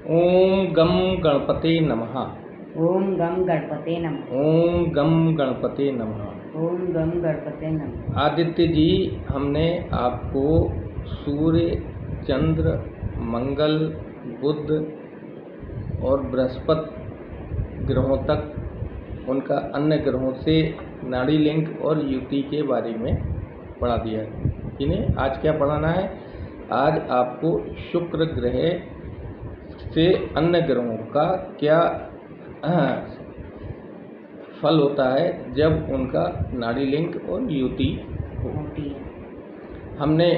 ओम गम गणपते नमः। ओम गम गणपते नमः। ओम गम गणपते नमः। ओम गम गणपते नमः। आदित्य जी, हमने आपको सूर्य, चंद्र, मंगल, बुध और बृहस्पति ग्रहों तक उनका अन्य ग्रहों से नाड़ी लिंक और युति के बारे में पढ़ा दिया है। इन्हें आज क्या पढ़ाना है? आज आपको शुक्र ग्रह से अन्य ग्रहों का क्या फल होता है जब उनका नाड़ी लिंक और युति होती है। हमने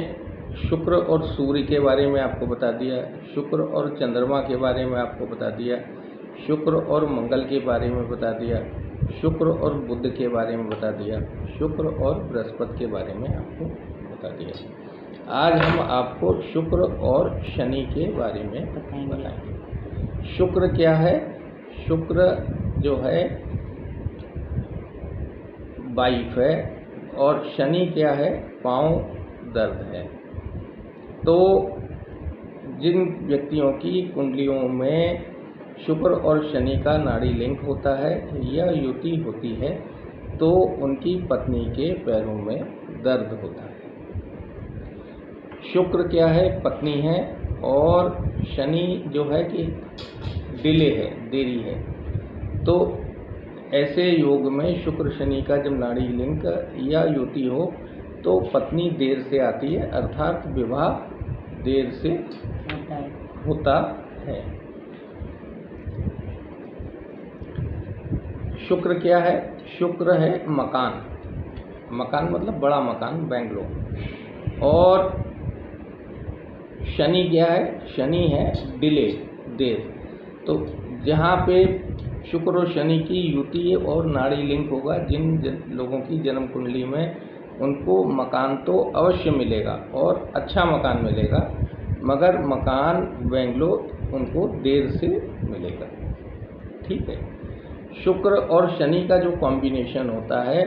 शुक्र और सूर्य के बारे में आपको बता दिया, शुक्र और चंद्रमा के बारे में आपको बता दिया, शुक्र और मंगल के बारे में बता दिया, शुक्र और बुध के बारे में बता दिया, शुक्र और बृहस्पति के बारे में आपको बता दिया। आज हम आपको शुक्र और शनि के बारे में बताएंगे। शुक्र क्या है? शुक्र जो है वाइफ है और शनि क्या है? पांव दर्द है। तो जिन व्यक्तियों की कुंडलियों में शुक्र और शनि का नाड़ी लिंक होता है या युति होती है तो उनकी पत्नी के पैरों में दर्द होता है। शुक्र क्या है? पत्नी है और शनि जो है कि डिले है, देरी है। तो ऐसे योग में शुक्र शनि का जब नाड़ी लिंक या युति हो तो पत्नी देर से आती है, अर्थात विवाह देर से होता है। शुक्र क्या है? शुक्र है मकान। मकान मतलब बड़ा मकान, बेंगलोर। और शनि क्या है? शनि है डिले, देर। तो जहाँ पे शुक्र और शनि की युति और नाड़ी लिंक होगा, जिन लोगों की जन्म कुंडली में, उनको मकान तो अवश्य मिलेगा और अच्छा मकान मिलेगा, मगर मकान बेंगलोर उनको देर से मिलेगा। ठीक है। शुक्र और शनि का जो कॉम्बिनेशन होता है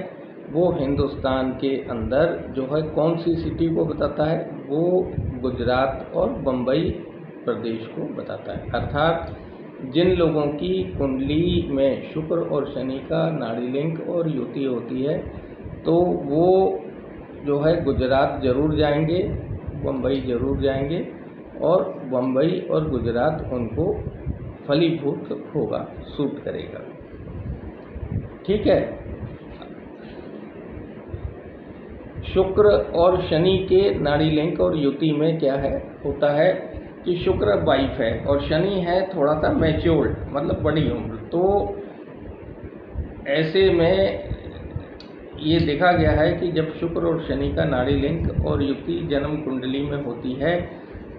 वो हिंदुस्तान के अंदर जो है कौन सी सिटी को बताता है? वो गुजरात और बम्बई प्रदेश को बताता है। अर्थात जिन लोगों की कुंडली में शुक्र और शनि का नाड़ी लिंक और युति होती है तो वो जो है गुजरात जरूर जाएंगे, बम्बई जरूर जाएंगे और बम्बई और गुजरात उनको फलीभूत होगा, सूट करेगा। ठीक है। शुक्र और शनि के नाड़ी लिंक और युति में क्या है होता है कि शुक्र वाइफ है और शनि है थोड़ा सा मैच्योर्ड, मतलब बड़ी उम्र। तो ऐसे में ये देखा गया है कि जब शुक्र और शनि का नाड़ी लिंक और युति जन्म कुंडली में होती है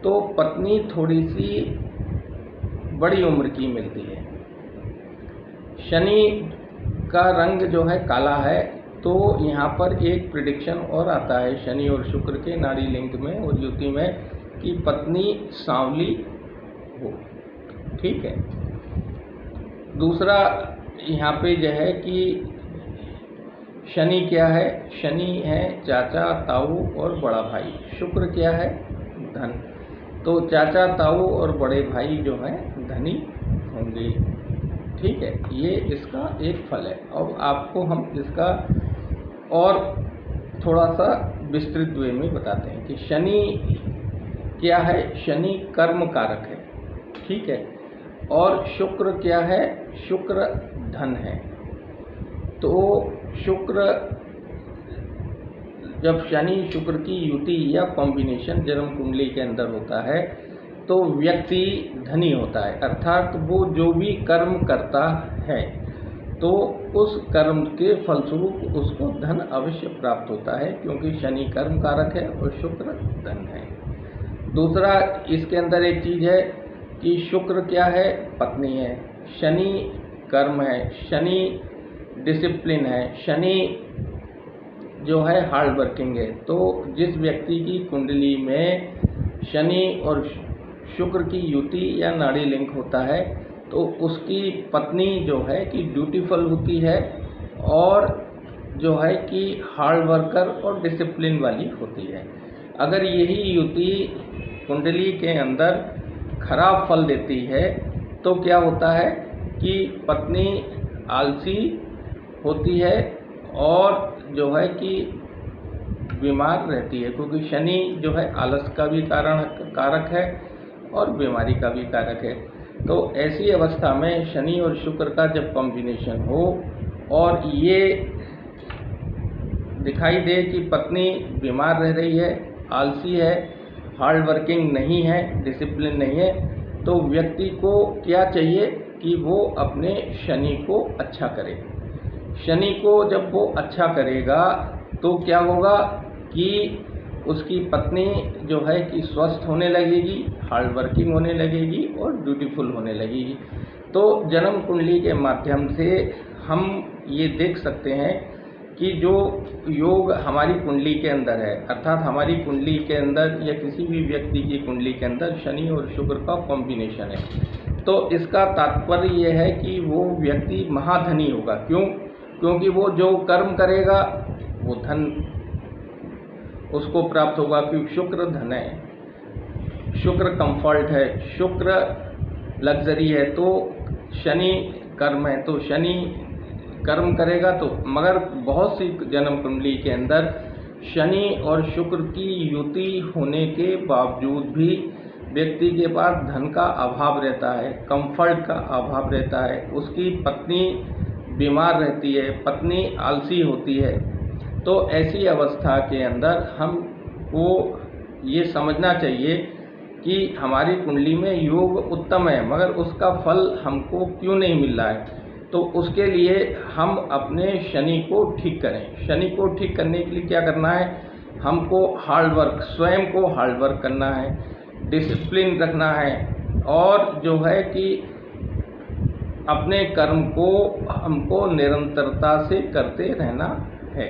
तो पत्नी थोड़ी सी बड़ी उम्र की मिलती है। शनि का रंग जो है काला है, तो यहाँ पर एक प्रिडिक्शन और आता है शनि और शुक्र के नाड़ी लिंक में और युति में कि पत्नी सांवली हो। ठीक है। दूसरा यहाँ पे जो है कि शनि क्या है? शनि है चाचा, ताऊ और बड़ा भाई। शुक्र क्या है? धन। तो चाचा, ताऊ और बड़े भाई जो हैं धनी होंगे। ठीक है। ये इसका एक फल है। अब आपको हम इसका और थोड़ा सा विस्तृत वे में बताते हैं कि शनि क्या है? शनि कर्म कारक है। ठीक है। और शुक्र क्या है? शुक्र धन है। तो शुक्र जब शनि शुक्र की युति या कॉम्बिनेशन जन्म कुंडली के अंदर होता है तो व्यक्ति धनी होता है, अर्थात वो जो भी कर्म करता है तो उस कर्म के फलस्वरूप उसको धन अवश्य प्राप्त होता है, क्योंकि शनि कर्म कारक है और शुक्र धन है। दूसरा इसके अंदर एक चीज है कि शुक्र क्या है? पत्नी है। शनि कर्म है, शनि डिसिप्लिन है, शनि जो है हार्ड वर्किंग है। तो जिस व्यक्ति की कुंडली में शनि और शुक्र की युति या नाड़ी लिंक होता है तो उसकी पत्नी जो है कि ड्यूटीफुल होती है और जो है कि हार्ड वर्कर और डिसिप्लिन वाली होती है। अगर यही युति कुंडली के अंदर खराब फल देती है तो क्या होता है कि पत्नी आलसी होती है और जो है कि बीमार रहती है, क्योंकि शनि जो है आलस का भी कारक है और बीमारी का भी कारक है। तो ऐसी अवस्था में शनि और शुक्र का जब कॉम्बिनेशन हो और ये दिखाई दे कि पत्नी बीमार रह रही है, आलसी है, हार्ड वर्किंग नहीं है, डिसिप्लिन नहीं है, तो व्यक्ति को क्या चाहिए कि वो अपने शनि को अच्छा करे। शनि को जब वो अच्छा करेगा तो क्या होगा कि उसकी पत्नी जो है कि स्वस्थ होने लगेगी, हार्ड वर्किंग होने लगेगी और ब्यूटीफुल होने लगेगी। तो जन्म कुंडली के माध्यम से हम ये देख सकते हैं कि जो योग हमारी कुंडली के अंदर है, अर्थात हमारी कुंडली के अंदर या किसी भी व्यक्ति की कुंडली के अंदर शनि और शुक्र का कॉम्बिनेशन है, तो इसका तात्पर्य ये है कि वो व्यक्ति महाधनी होगा। क्यों? क्योंकि वो जो कर्म करेगा वो धन उसको प्राप्त होगा, क्योंकि शुक्र धन है, शुक्र कंफर्ट है, शुक्र लग्जरी है, तो शनि कर्म है, तो शनि कर्म करेगा। तो मगर बहुत सी जन्म कुंडली के अंदर शनि और शुक्र की युति होने के बावजूद भी व्यक्ति के पास धन का अभाव रहता है, कंफर्ट का अभाव रहता है, उसकी पत्नी बीमार रहती है, पत्नी आलसी होती है। तो ऐसी अवस्था के अंदर हमको ये समझना चाहिए कि हमारी कुंडली में योग उत्तम है, मगर उसका फल हमको क्यों नहीं मिल रहा है। तो उसके लिए हम अपने शनि को ठीक करें। शनि को ठीक करने के लिए क्या करना है? हमको हार्ड वर्क, स्वयं को हार्ड वर्क करना है, डिसिप्लिन रखना है और जो है कि अपने कर्म को हमको निरंतरता से करते रहना है।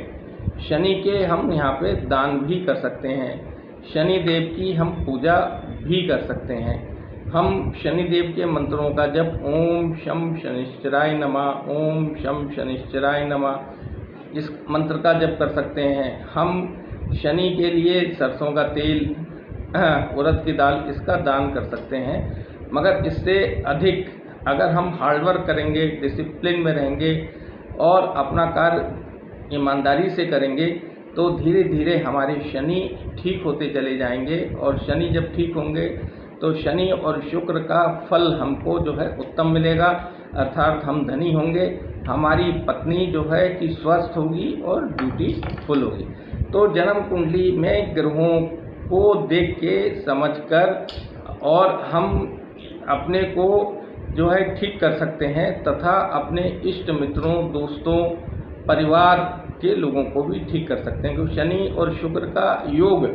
शनि के हम यहाँ पे दान भी कर सकते हैं, शनि देव की हम पूजा भी कर सकते हैं। हम शनि देव के मंत्रों का जब ओम शम शनिश्चराय नमः, ओम शम शनिश्चराय नमः, इस मंत्र का जप कर सकते हैं। हम शनि के लिए सरसों का तेल, उड़द की दाल, इसका दान कर सकते हैं। मगर इससे अधिक अगर हम हार्डवर्क करेंगे, डिसिप्लिन में रहेंगे और अपना कार्य ईमानदारी से करेंगे तो धीरे धीरे हमारे शनि ठीक होते चले जाएंगे। और शनि जब ठीक होंगे तो शनि और शुक्र का फल हमको जो है उत्तम मिलेगा, अर्थात हम धनी होंगे, हमारी पत्नी जो है कि स्वस्थ होगी और ब्यूटीफुल होगी। तो जन्म कुंडली में ग्रहों को देख के समझकर और हम अपने को जो है ठीक कर सकते हैं तथा अपने इष्ट मित्रों, दोस्तों, परिवार के लोगों को भी ठीक कर सकते हैं। क्योंकि शनि और शुक्र का योग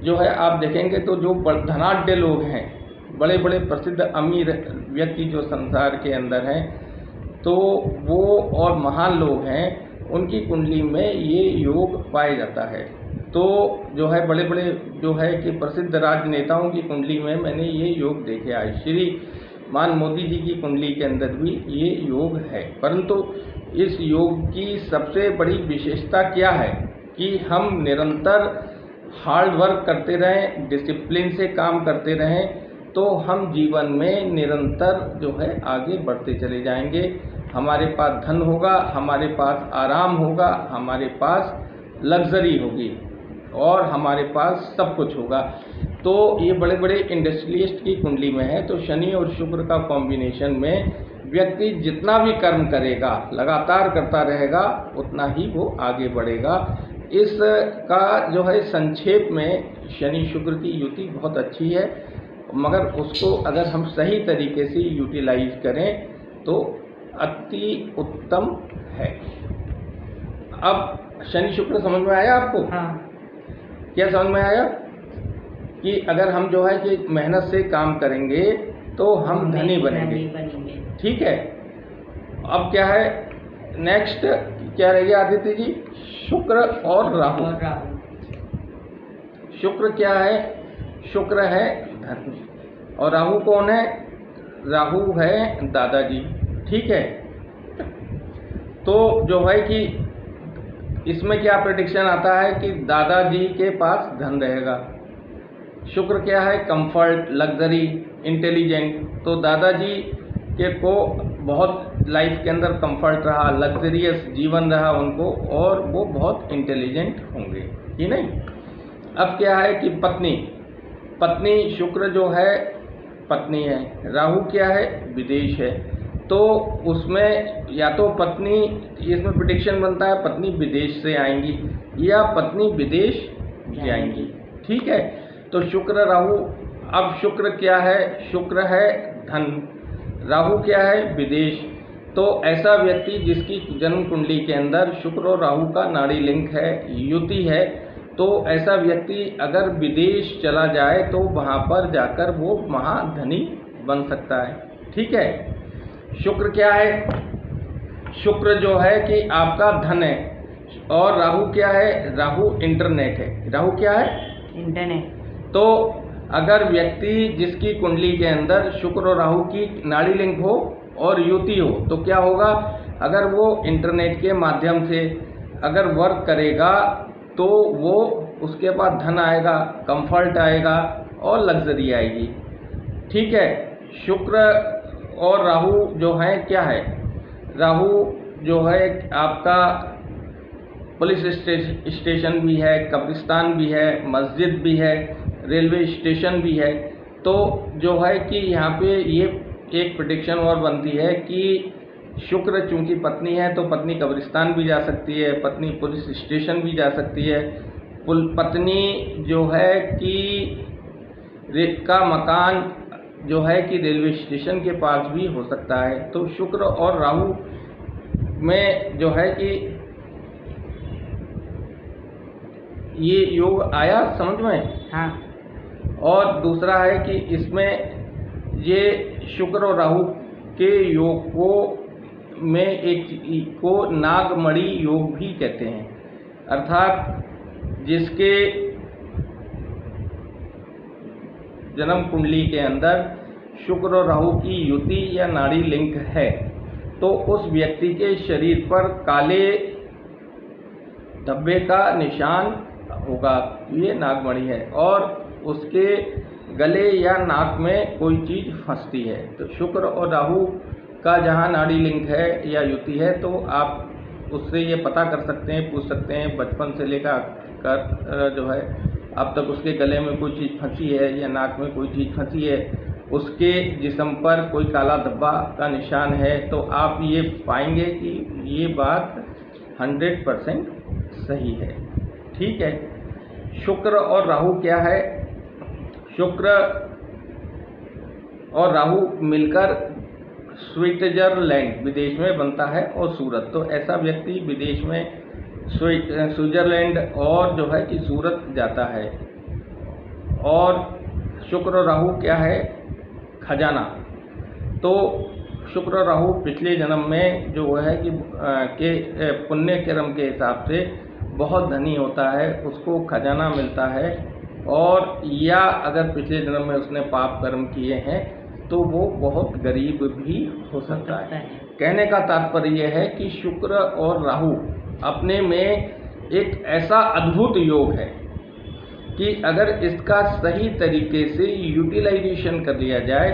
जो है आप देखेंगे तो जो धनाढ्य लोग हैं, बड़े बड़े प्रसिद्ध अमीर व्यक्ति जो संसार के अंदर हैं, तो वो और महान लोग हैं, उनकी कुंडली में ये योग पाया जाता है। तो जो है बड़े बड़े जो है कि प्रसिद्ध राजनेताओं की कुंडली में मैंने ये योग देखे आए। श्रीमान मोदी जी की कुंडली के अंदर भी ये योग है। परंतु इस योग की सबसे बड़ी विशेषता क्या है कि हम निरंतर हार्ड वर्क करते रहें, डिसिप्लिन से काम करते रहें, तो हम जीवन में निरंतर जो है आगे बढ़ते चले जाएंगे। हमारे पास धन होगा, हमारे पास आराम होगा, हमारे पास लग्जरी होगी और हमारे पास सब कुछ होगा। तो ये बड़े बड़े इंडस्ट्रियलिस्ट की कुंडली में है। तो शनि और शुक्र का कॉम्बिनेशन में व्यक्ति जितना भी कर्म करेगा, लगातार करता रहेगा, उतना ही वो आगे बढ़ेगा। इसका जो है संक्षेप में शनि शुक्र की युति बहुत अच्छी है, मगर उसको अगर हम सही तरीके से यूटिलाइज करें तो अति उत्तम है। अब शनि शुक्र समझ में आया आपको? हाँ। क्या समझ में आया कि अगर हम जो है कि मेहनत से काम करेंगे तो हम धनी बनेंगे। ठीक है। अब क्या है नेक्स्ट, क्या रह गया आदित्य जी? शुक्र और राहु। शुक्र क्या है? शुक्र है धन और राहु कौन है? राहु है दादाजी। ठीक है। तो जो है कि इसमें क्या प्रेडिक्शन आता है कि दादाजी के पास धन रहेगा। शुक्र क्या है? कंफर्ट, लग्जरी, इंटेलिजेंट, तो दादाजी के को बहुत लाइफ के अंदर कंफर्ट रहा, लग्जरियस जीवन रहा उनको, और वो बहुत इंटेलिजेंट होंगे कि नहीं। अब क्या है कि पत्नी शुक्र जो है पत्नी है, राहु क्या है विदेश है, तो उसमें या तो पत्नी, इसमें प्रेडिक्शन बनता है पत्नी विदेश से आएंगी या पत्नी विदेश जाएंगी, ठीक है। तो शुक्र राहु, अब शुक्र क्या है, शुक्र है धन, राहु क्या है विदेश। तो ऐसा व्यक्ति जिसकी जन्म कुंडली के अंदर शुक्र और राहु का नाड़ी लिंक है, युति है, तो ऐसा व्यक्ति अगर विदेश चला जाए तो वहाँ पर जाकर वो महाधनी बन सकता है, ठीक है। शुक्र क्या है, शुक्र जो है कि आपका धन है, और राहु क्या है, राहु इंटरनेट है। राहु क्या है, इंटरनेट। तो अगर व्यक्ति जिसकी कुंडली के अंदर शुक्र और राहु की नाड़ी लिंक हो और युति हो, तो क्या होगा, अगर वो इंटरनेट के माध्यम से अगर वर्क करेगा तो वो उसके बाद धन आएगा, कंफर्ट आएगा और लग्जरी आएगी, ठीक है। शुक्र और राहु जो है क्या है, राहु जो है आपका पुलिस स्टेशन भी है, कब्रिस्तान भी है, मस्जिद भी है, रेलवे स्टेशन भी है। तो जो है कि यहाँ पे ये एक प्रेडिक्शन और बनती है कि शुक्र चूंकि पत्नी है तो पत्नी कब्रिस्तान भी जा सकती है, पत्नी पुलिस स्टेशन भी जा सकती है, पत्नी जो है कि का मकान जो है कि रेलवे स्टेशन के पास भी हो सकता है। तो शुक्र और राहु में जो है कि ये योग आया समझ में। हाँ। और दूसरा है कि इसमें ये शुक्र और राहु के योग को में एक को नागमणि योग भी कहते हैं, अर्थात जिसके जन्म कुंडली के अंदर शुक्र और राहु की युति या नाड़ी लिंक है, तो उस व्यक्ति के शरीर पर काले धब्बे का निशान होगा, ये नागमणि है, और उसके गले या नाक में कोई चीज़ फंसती है। तो शुक्र और राहु का जहाँ नाड़ी लिंक है या युति है, तो आप उससे ये पता कर सकते हैं, पूछ सकते हैं बचपन से लेकर जो है अब तक उसके गले में कोई चीज़ फंसी है या नाक में कोई चीज़ फंसी है, उसके जिस्म पर कोई काला धब्बा का निशान है, तो आप ये पाएंगे कि ये बात 100% सही है, ठीक है। शुक्र और राहु क्या है, शुक्र और राहु मिलकर स्विट्जरलैंड विदेश में बनता है और सूरत, तो ऐसा व्यक्ति विदेश में स्विट्जरलैंड और जो है कि सूरत जाता है। और शुक्र और राहु क्या है, खजाना। तो शुक्र और राहु पिछले जन्म में जो है कि पुण्य कर्म के हिसाब से बहुत धनी होता है, उसको खजाना मिलता है, और या अगर पिछले जन्म में उसने पाप कर्म किए हैं तो वो बहुत गरीब भी हो सकता है। कहने का तात्पर्य यह है कि शुक्र और राहु अपने में एक ऐसा अद्भुत योग है कि अगर इसका सही तरीके से यूटिलाइजेशन कर लिया जाए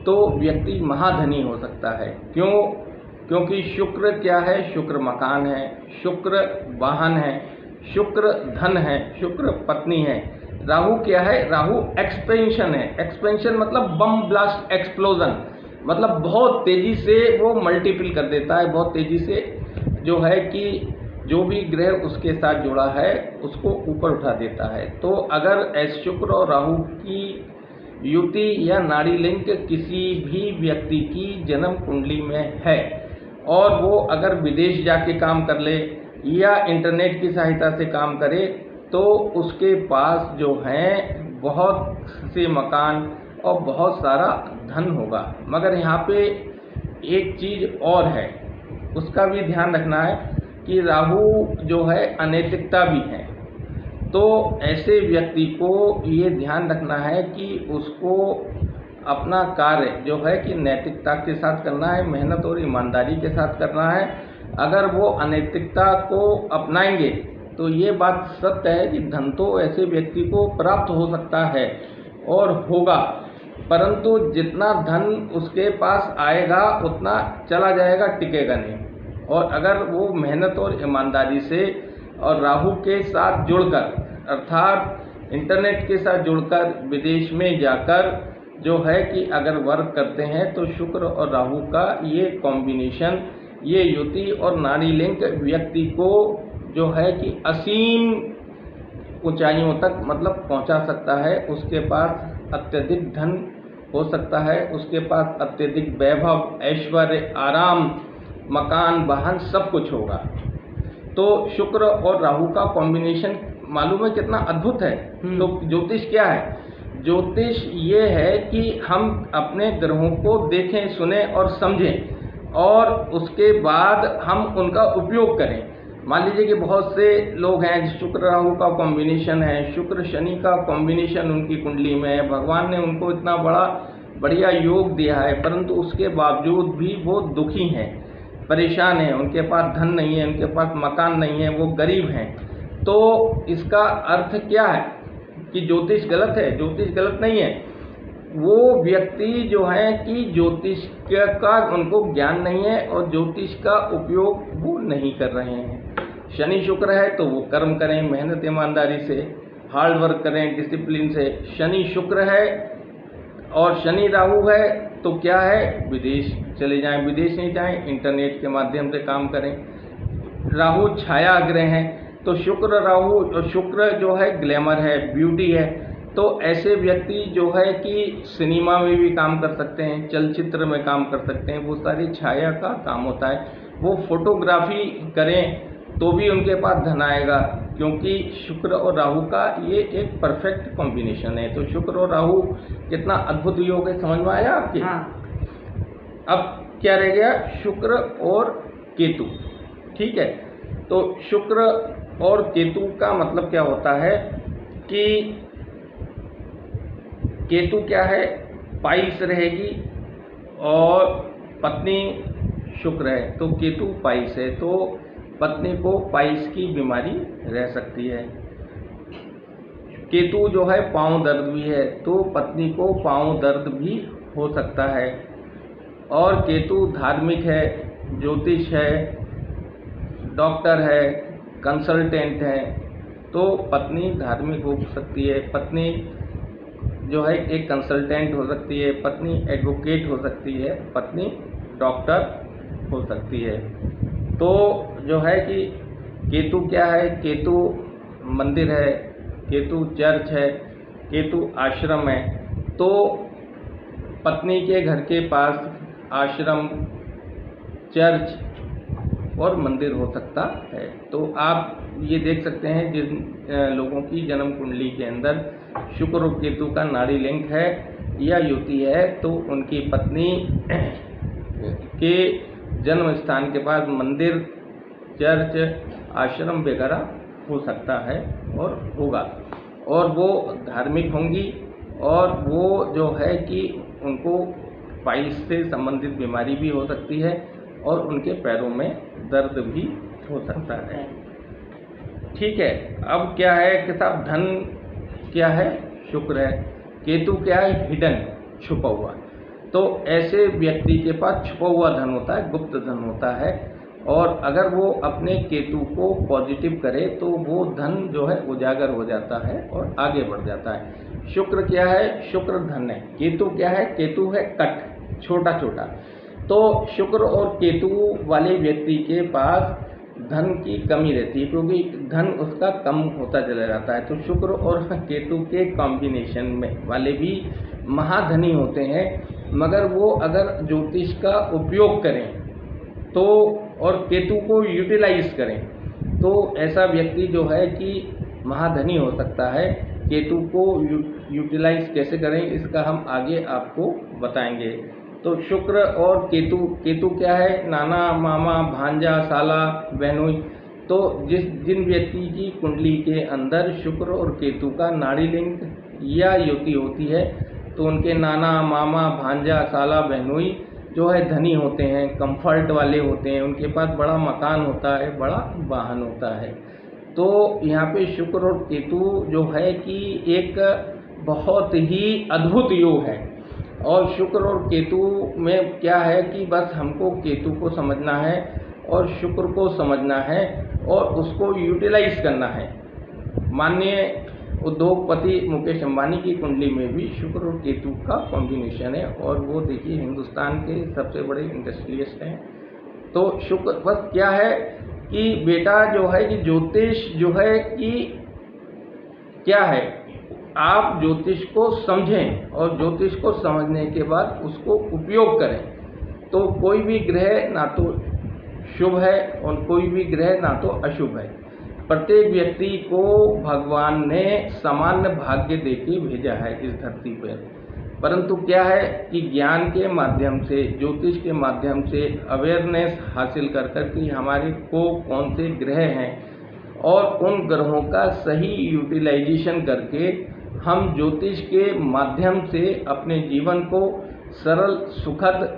तो व्यक्ति महाधनी हो सकता है। क्यों? क्योंकि शुक्र क्या है, शुक्र मकान है, शुक्र वाहन है, शुक्र धन है, शुक्र पत्नी है। राहु क्या है, राहु एक्सपेंशन है। एक्सपेंशन मतलब बम ब्लास्ट एक्सप्लोजन, मतलब बहुत तेजी से वो मल्टीपल कर देता है, बहुत तेजी से जो है कि जो भी ग्रह उसके साथ जुड़ा है उसको ऊपर उठा देता है। तो अगर शुक्र और राहु की युति या नाड़ी लिंक किसी भी व्यक्ति की जन्म कुंडली में है और वो अगर विदेश जाके काम कर ले या इंटरनेट की सहायता से काम करे, तो उसके पास जो है बहुत से मकान और बहुत सारा धन होगा। मगर यहाँ पे एक चीज़ और है, उसका भी ध्यान रखना है कि राहु जो है अनैतिकता भी है। तो ऐसे व्यक्ति को ये ध्यान रखना है कि उसको अपना कार्य जो है कि नैतिकता के साथ करना है, मेहनत और ईमानदारी के साथ करना है। अगर वो अनैतिकता को अपनाएंगे तो ये बात सत्य है कि धन तो ऐसे व्यक्ति को प्राप्त हो सकता है और होगा, परंतु जितना धन उसके पास आएगा उतना चला जाएगा, टिकेगा नहीं। और अगर वो मेहनत और ईमानदारी से और राहु के साथ जुड़कर अर्थात इंटरनेट के साथ जुड़कर विदेश में जाकर जो है कि अगर वर्क करते हैं तो शुक्र और राहु का ये कॉम्बिनेशन, ये युति और नाड़ी लिंक व्यक्ति को जो है कि असीम ऊंचाइयों तक मतलब पहुंचा सकता है। उसके पास अत्यधिक धन हो सकता है, उसके पास अत्यधिक वैभव, ऐश्वर्य, आराम, मकान, वाहन सब कुछ होगा। तो शुक्र और राहु का कॉम्बिनेशन मालूम है कितना अद्भुत है। तो ज्योतिष क्या है? ज्योतिष ये है कि हम अपने ग्रहों को देखें, सुनें और समझें और उसके बाद हम उनका उपयोग करें। मान लीजिए कि बहुत से लोग हैं, शुक्र राहु का कॉम्बिनेशन है, शुक्र शनि का कॉम्बिनेशन उनकी कुंडली में है, भगवान ने उनको इतना बढ़िया योग दिया है, परंतु उसके बावजूद भी वो दुखी हैं, परेशान हैं, उनके पास धन नहीं है, उनके पास मकान नहीं है, वो गरीब हैं। तो इसका अर्थ क्या है कि ज्योतिष गलत है? ज्योतिष गलत नहीं है। वो व्यक्ति जो है कि ज्योतिष का उनको ज्ञान नहीं है और ज्योतिष का उपयोग वो नहीं कर रहे हैं। शनि शुक्र है तो वो कर्म करें, मेहनत ईमानदारी से, हार्ड वर्क करें, डिसिप्लिन से। शनि शुक्र है और शनि राहु है तो क्या है? विदेश चले जाएं, विदेश नहीं जाएं, इंटरनेट के माध्यम से काम करें। राहु छाया ग्रह है तो शुक्र राहु और शुक्र जो है ग्लैमर है, ब्यूटी है। तो ऐसे व्यक्ति जो है कि सिनेमा में भी काम कर सकते हैं, चलचित्र में काम कर सकते हैं, वो सारी छाया का काम होता है। वो फोटोग्राफी करें तो भी उनके पास धन आएगा, क्योंकि शुक्र और राहु का ये एक परफेक्ट कॉम्बिनेशन है। तो शुक्र और राहु कितना अद्भुत योग है, समझ में आया आपके? हाँ। अब क्या रह गया? शुक्र और केतु। ठीक है, तो शुक्र और केतु का मतलब क्या होता है कि केतु क्या है? पाइस रहेगी और पत्नी शुक्र है, तो केतु पाइस है, तो पत्नी को पाइस की बीमारी रह सकती है। केतु जो है पांव दर्द भी है, तो पत्नी को पांव दर्द भी हो सकता है। और केतु धार्मिक है, ज्योतिष है, डॉक्टर है, कंसल्टेंट है, तो पत्नी धार्मिक हो सकती है, पत्नी जो है एक कंसल्टेंट हो सकती है, पत्नी एडवोकेट हो सकती है, पत्नी डॉक्टर हो सकती है। तो जो है कि केतु क्या है? केतु मंदिर है, केतु चर्च है, केतु आश्रम है। तो पत्नी के घर के पास आश्रम, चर्च और मंदिर हो सकता है। तो आप ये देख सकते हैं जिन लोगों की जन्म कुंडली के अंदर शुक्र और केतु का नाड़ी लिंक है या युति है, तो उनकी पत्नी के जन्म स्थान के पास मंदिर, चर्च, आश्रम वगैरह हो सकता है और होगा, और वो धार्मिक होंगी और वो जो है कि उनको पाइल्स से संबंधित बीमारी भी हो सकती है और उनके पैरों में दर्द भी हो सकता है। ठीक है, अब क्या है कि साहब धन क्या है? शुक्र है। केतु क्या है? हिडन, छुपा हुआ। तो ऐसे व्यक्ति के पास छुपा हुआ धन होता है, गुप्त धन होता है, और अगर वो अपने केतु को पॉजिटिव करे तो वो धन जो है उजागर हो जाता है और आगे बढ़ जाता है। शुक्र क्या है? शुक्र धन है। केतु क्या है? केतु है कट, छोटा छोटा। तो शुक्र और केतु वाले व्यक्ति के पास धन की कमी रहती है, क्योंकि धन उसका कम होता चला जाता है। तो शुक्र और केतु के कॉम्बिनेशन में वाले भी महाधनी होते हैं, मगर वो अगर ज्योतिष का उपयोग करें तो और केतु को यूटिलाइज करें तो ऐसा व्यक्ति जो है कि महाधनी हो सकता है। केतु को यूटिलाइज कैसे करें इसका हम आगे आपको बताएंगे। तो शुक्र और केतु क्या है? नाना, मामा, भांजा, साला, बहनोई। तो जिन व्यक्ति की कुंडली के अंदर शुक्र और केतु का नाड़ी लिंक या युति होती है तो उनके नाना, मामा, भांजा, साला, बहनोई जो है धनी होते हैं, कंफर्ट वाले होते हैं, उनके पास बड़ा मकान होता है, बड़ा वाहन होता है। तो यहाँ पे शुक्र और केतु जो है कि एक बहुत ही अद्भुत योग है। और शुक्र और केतु में क्या है कि बस हमको केतु को समझना है और शुक्र को समझना है और उसको यूटिलाइज करना है। माननीय उद्योगपति मुकेश अंबानी की कुंडली में भी शुक्र और केतु का कॉम्बिनेशन है और वो देखिए हिंदुस्तान के सबसे बड़े इंडस्ट्रियलिस्ट हैं। तो शुक्र बस क्या है कि बेटा जो है कि ज्योतिष जो है कि क्या है, आप ज्योतिष को समझें और ज्योतिष को समझने के बाद उसको उपयोग करें। तो कोई भी ग्रह ना तो शुभ है और कोई भी ग्रह ना तो अशुभ है। प्रत्येक व्यक्ति को भगवान ने सामान्य भाग्य देके भेजा है इस धरती पर, परंतु क्या है कि ज्ञान के माध्यम से, ज्योतिष के माध्यम से अवेयरनेस हासिल कर कर कि हमारे को कौन से ग्रह हैं और उन ग्रहों का सही यूटिलाइजेशन करके हम ज्योतिष के माध्यम से अपने जीवन को सरल सुखद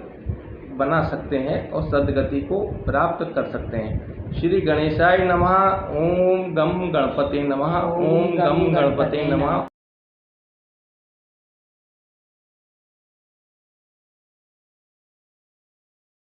बना सकते हैं और सद्गति को प्राप्त कर सकते हैं। श्री गणेशाय नमः। ओम गम गणपते नमः। ओम गम गणपते नमः।